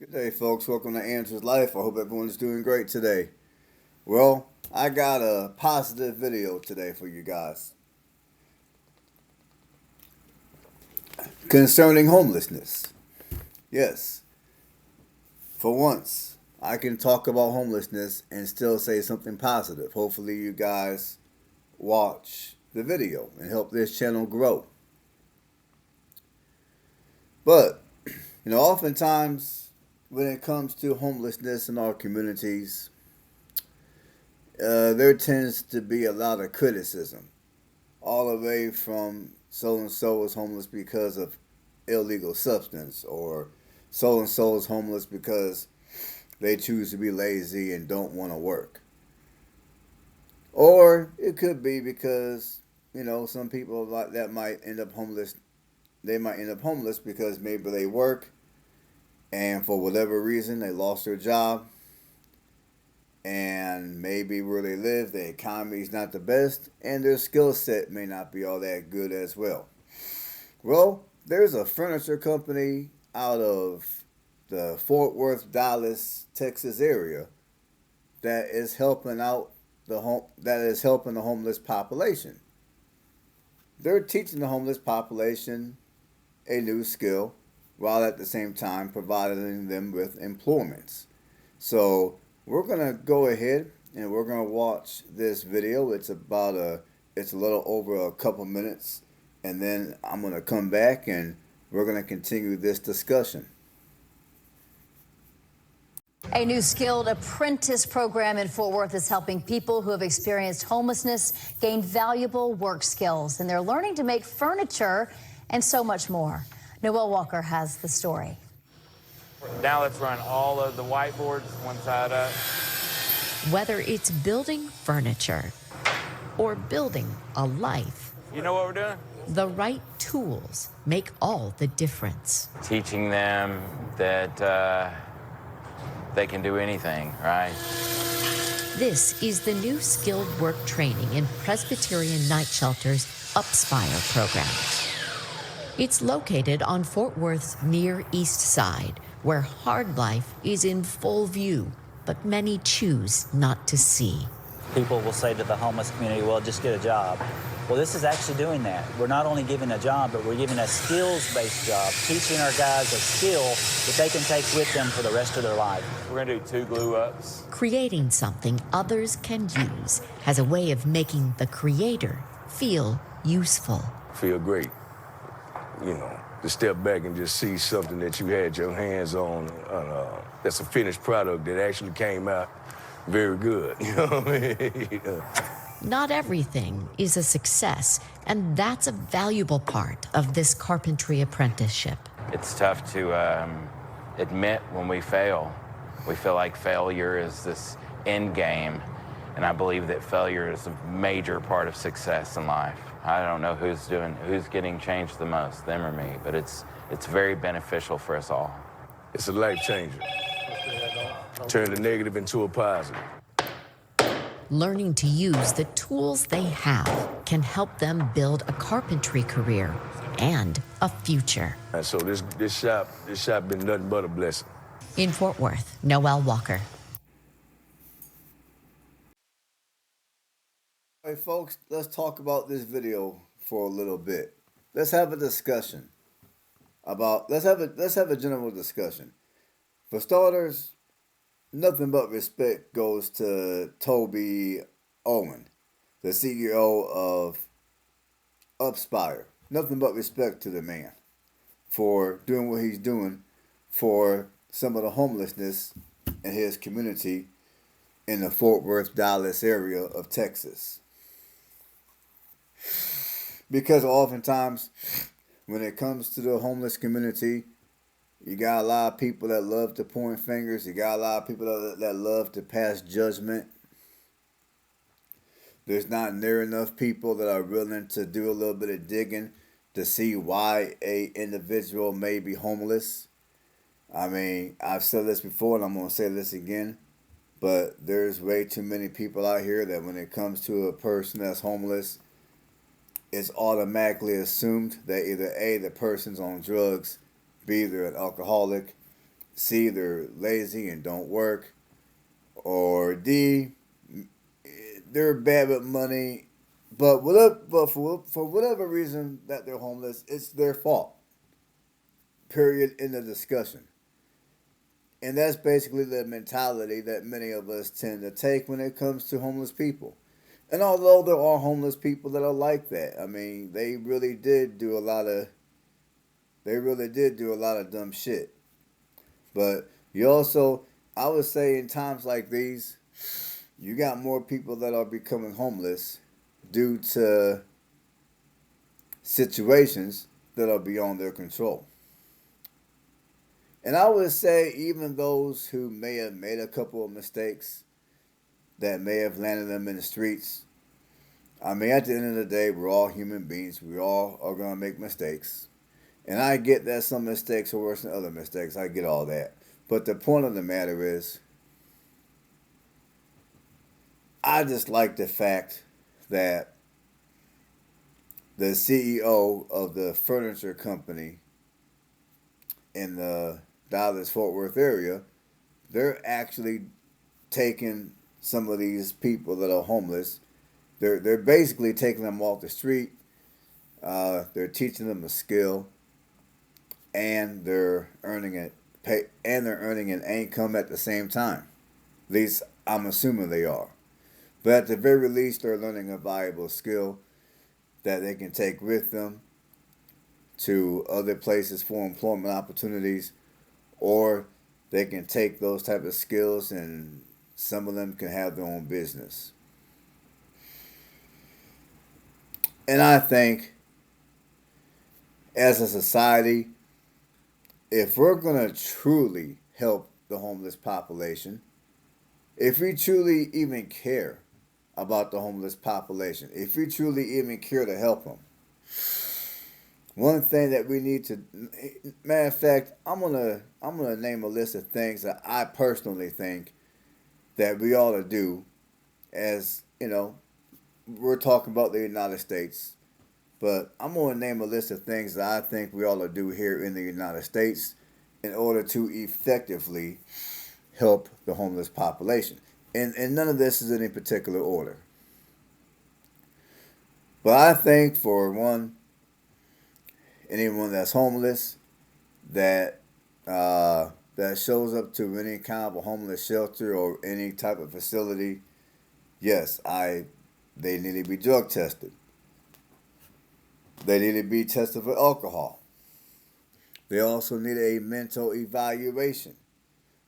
Good day, folks. Welcome to Answers Life. I hope everyone's doing great today. Well, I got a positive video today for you guys concerning homelessness. Yes, for once, I can talk about homelessness and still say something positive. Hopefully, you guys watch the video and help this channel grow. But, oftentimes when it comes to homelessness in our communities, there tends to be a lot of criticism, all the way from so and so is homeless because of illegal substance, or so and so is homeless because they choose to be lazy and don't want to work. Or it could be because, some people like that might end up homeless. They might end up homeless because maybe they work and for whatever reason they lost their job, and maybe where they live, the economy is not the best, and their skill set may not be all that good as well. Well, there's a furniture company out of the Fort Worth, Dallas, Texas area that is helping out the homeless population. They're teaching the homeless population a new skill while at the same time providing them with employments. So we're gonna go ahead and we're gonna watch this video. It's a little over a couple minutes, and then I'm gonna come back and we're gonna continue this discussion. A new skilled apprentice program in Fort Worth is helping people who have experienced homelessness gain valuable work skills, and they're learning to make furniture and so much more. Noel Walker has the story. Now let's run all of the whiteboards one side up. Whether it's building furniture or building a life, You know what we're doing? the right tools make all the difference. Teaching them that they can do anything, right? This is the new skilled work training in Presbyterian Night Shelter's Upspire program. It's located on Fort Worth's Near East Side, where hard life is in full view, but many choose not to see. People will say to the homeless community, well, just get a job. Well, this is actually doing that. We're not only giving a job, but we're giving a skills-based job, teaching our guys a skill that they can take with them for the rest of their life. We're gonna do 2 glue ups. Creating something others can use has a way of making the creator feel useful. Feel great, to step back and just see something that you had your hands on, that's a finished product that actually came out very good. You know what I mean? Not everything is a success, and that's a valuable part of this carpentry apprenticeship. It's tough to admit when we fail. We feel like failure is this end game, and I believe that failure is a major part of success in life. I don't know who's getting changed the most, them or me, but it's very beneficial for us all. It's a life changer. Turn the negative into a positive. Learning to use the tools they have can help them build a carpentry career and a future. And so this shop been nothing but a blessing. In Fort Worth, Noel Walker. Hey folks, let's talk about this video for a little bit. Let's have a discussion let's have a general discussion. For starters, nothing but respect goes to Toby Owen, the CEO of Upspire. Nothing but respect to the man for doing what he's doing for some of the homelessness in his community in the Fort Worth, Dallas area of Texas. Because oftentimes, when it comes to the homeless community, you got a lot of people that love to point fingers. You got a lot of people that love to pass judgment. There's not near enough people that are willing to do a little bit of digging to see why a individual may be homeless. I mean, I've said this before and I'm going to say this again, but there's way too many people out here that when it comes to a person that's homeless, it's automatically assumed that either A, the person's on drugs, B, they're an alcoholic, C, they're lazy and don't work, or D, they're bad with money, but for whatever reason that they're homeless, it's their fault. Period. In the discussion. And that's basically the mentality that many of us tend to take when it comes to homeless people. And although there are homeless people that are like that, I mean, they really did do a lot of dumb shit. But you also, I would say, in times like these, you got more people that are becoming homeless due to situations that are beyond their control. And I would say even those who may have made a couple of mistakes that may have landed them in the streets. I mean, at the end of the day, we're all human beings. We all are going to make mistakes. And I get that some mistakes are worse than other mistakes. I get all that. But the point of the matter is, I just like the fact that the CEO of the furniture company in the Dallas Fort Worth area, they're actually taking some of these people that are homeless. They're basically taking them off the street. They're teaching them a skill, and they're earning an income at the same time. At least I'm assuming they are. But at the very least, they're learning a valuable skill that they can take with them to other places for employment opportunities, or they can take those type of skills and some of them can have their own business. And I think as a society, if we're going to truly help the homeless population, if we truly even care about the homeless population, if we truly even care to help them, one thing that we need to, matter of fact, I'm gonna name a list of things that I personally think that we ought to do. As you know, we're talking about the United States, but I'm gonna name a list of things that I think we ought to do here in the United States in order to effectively help the homeless population. And none of this is in any particular order. But I think for one, anyone that's homeless that that shows up to any kind of a homeless shelter or any type of facility, yes, they need to be drug tested. They need to be tested for alcohol. They also need a mental evaluation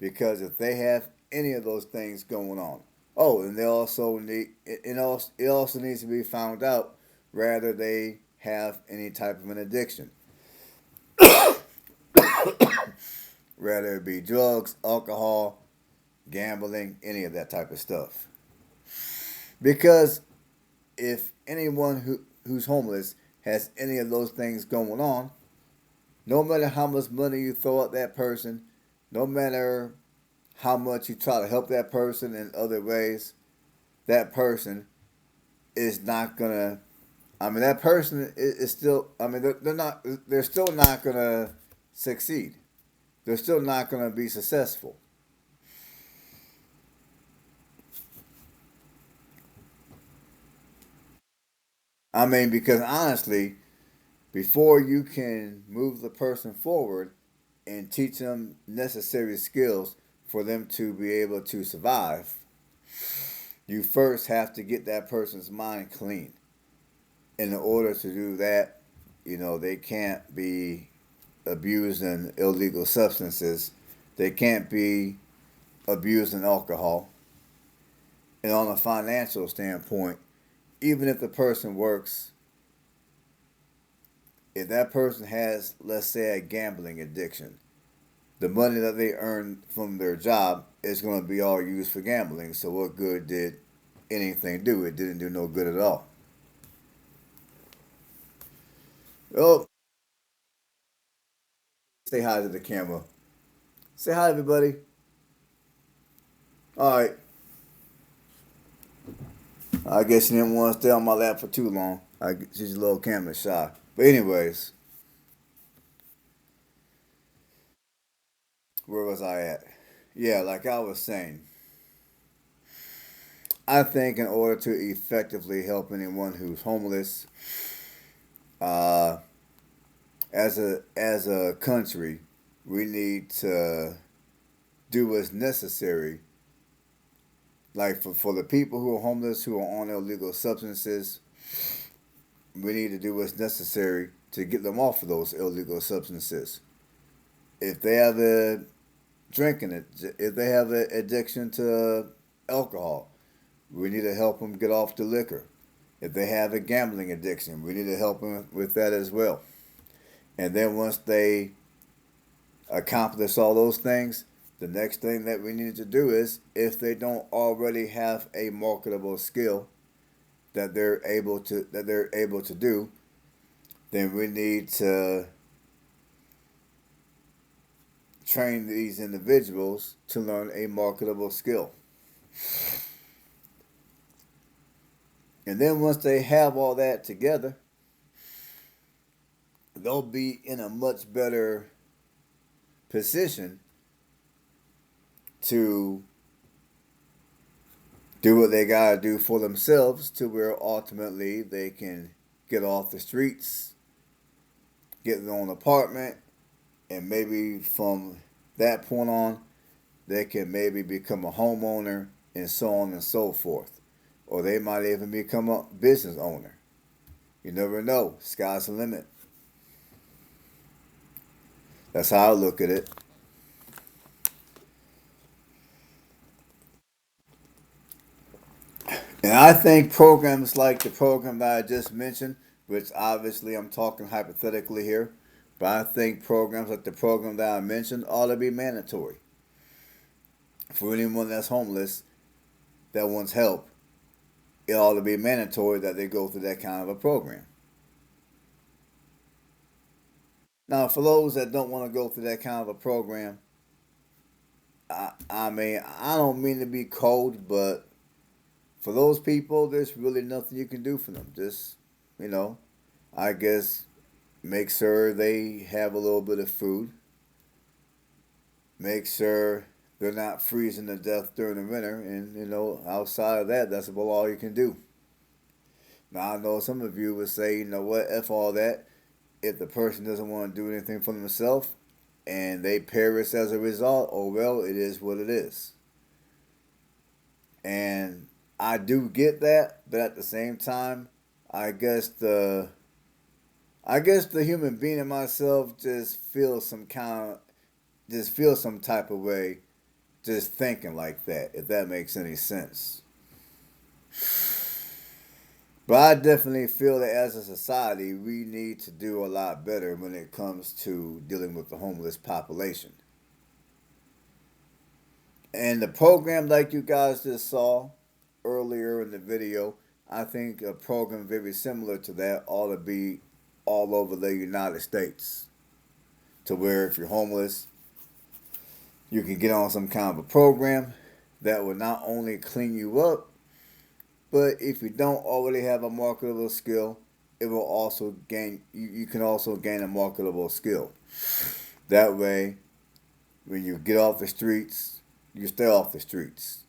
because if they have any of those things going on, oh, and they also need it also needs to be found out whether they have any type of an addiction, whether it be drugs, alcohol, gambling, any of that type of stuff. Because if anyone who's homeless has any of those things going on, no matter how much money you throw at that person, no matter how much you try to help that person in other ways, that person is not gonna. I mean, that person is still. I mean, they're not. They're still not gonna succeed. They're still not gonna be successful. I mean, because honestly, before you can move the person forward and teach them necessary skills for them to be able to survive, you first have to get that person's mind clean. In order to do that, they can't be abusing illegal substances. They can't be abusing alcohol. And on a financial standpoint, even if the person works, if that person has, let's say, a gambling addiction, the money that they earn from their job is going to be all used for gambling. So what good did anything do? It didn't do no good at all. Oh, say hi to the camera. Say hi, everybody. All right. I guess you didn't want to stay on my lap for too long. She's a little camera shy. But anyways, Where was I at? Yeah, like I was saying, I think in order to effectively help anyone who's homeless, uh, as a country, we need to do what's necessary. Like for the people who are homeless, who are on illegal substances, we need to do what's necessary to get them off of those illegal substances. If they have a drinking it, if they have an addiction to alcohol, we need to help them get off the liquor. If they have a gambling addiction, we need to help them with that as well. And then once they accomplish all those things, the next thing that we need to do is, if they don't already have a marketable skill that they're able to do, then we need to train these individuals to learn a marketable skill. And then once they have all that together, they'll be in a much better position to do what they gotta do for themselves, to where ultimately they can get off the streets, get their own apartment, and maybe from that point on, they can maybe become a homeowner and so on and so forth. Or they might even become a business owner. You never know. Sky's the limit. That's how I look at it. And I think programs like the program that I just mentioned, which obviously I'm talking hypothetically here, but I think programs like the program that I mentioned ought to be mandatory for anyone that's homeless that wants help. It ought to be mandatory that they go through that kind of a program. Now, for those that don't want to go through that kind of a program, I mean, I don't mean to be cold, but for those people, there's really nothing you can do for them. Just, you know, I guess make sure they have a little bit of food. Make sure they're not freezing to death during the winter. And, outside of that, that's about all you can do. Now, I know some of you would say, you know what, F all that. If the person doesn't want to do anything for themselves and they perish as a result, oh well, it is what it is. And I do get that, but at the same time, I guess the human being in myself just feels some type of way just thinking like that, if that makes any sense. But I definitely feel that as a society, we need to do a lot better when it comes to dealing with the homeless population. And the program, like you guys just saw earlier in the video, I think a program very similar to that ought to be all over the United States. To where if you're homeless, you can get on some kind of a program that will not only clean you up, but if you don't already have a marketable skill, it will also you can also gain a marketable skill. That way, when you get off the streets, you stay off the streets.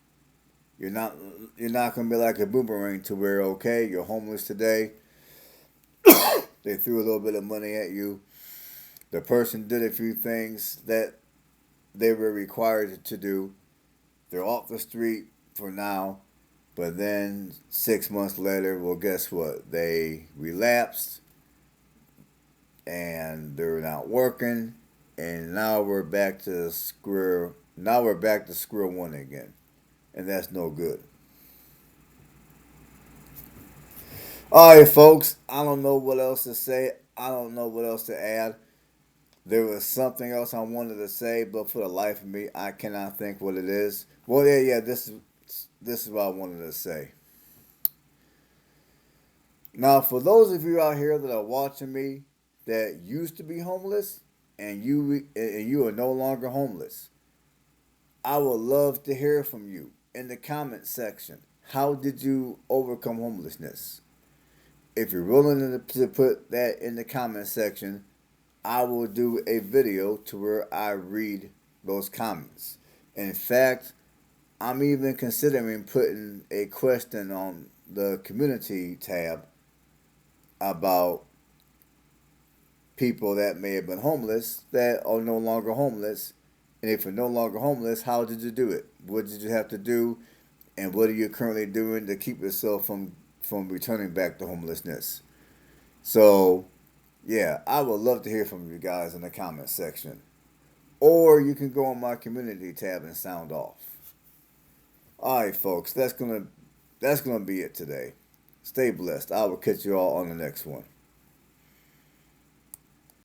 You're not gonna be like a boomerang to where, okay, you're homeless today. They threw a little bit of money at you. The person did a few things that they were required to do. They're off the street for now. But then 6 months later, well, guess what? They relapsed and they're not working, and now we're back to square. Now we're back to square one again, and that's no good. All right, folks. I don't know what else to say. I don't know what else to add. There was something else I wanted to say, but for the life of me, I cannot think what it is. Well, yeah. This is what I wanted to say. Now, for those of you out here that are watching me that used to be homeless and you are no longer homeless, I would love to hear from you in the comment section. How did you overcome homelessness? If you're willing to put that in the comment section, I will do a video to where I read those comments. In fact, I'm even considering putting a question on the community tab about people that may have been homeless that are no longer homeless. And if you're no longer homeless, how did you do it? What did you have to do? And what are you currently doing to keep yourself from returning back to homelessness? So, yeah, I would love to hear from you guys in the comment section. Or you can go on my community tab and sound off. All right, folks, that's gonna be it today. Stay blessed. I will catch you all on the next one.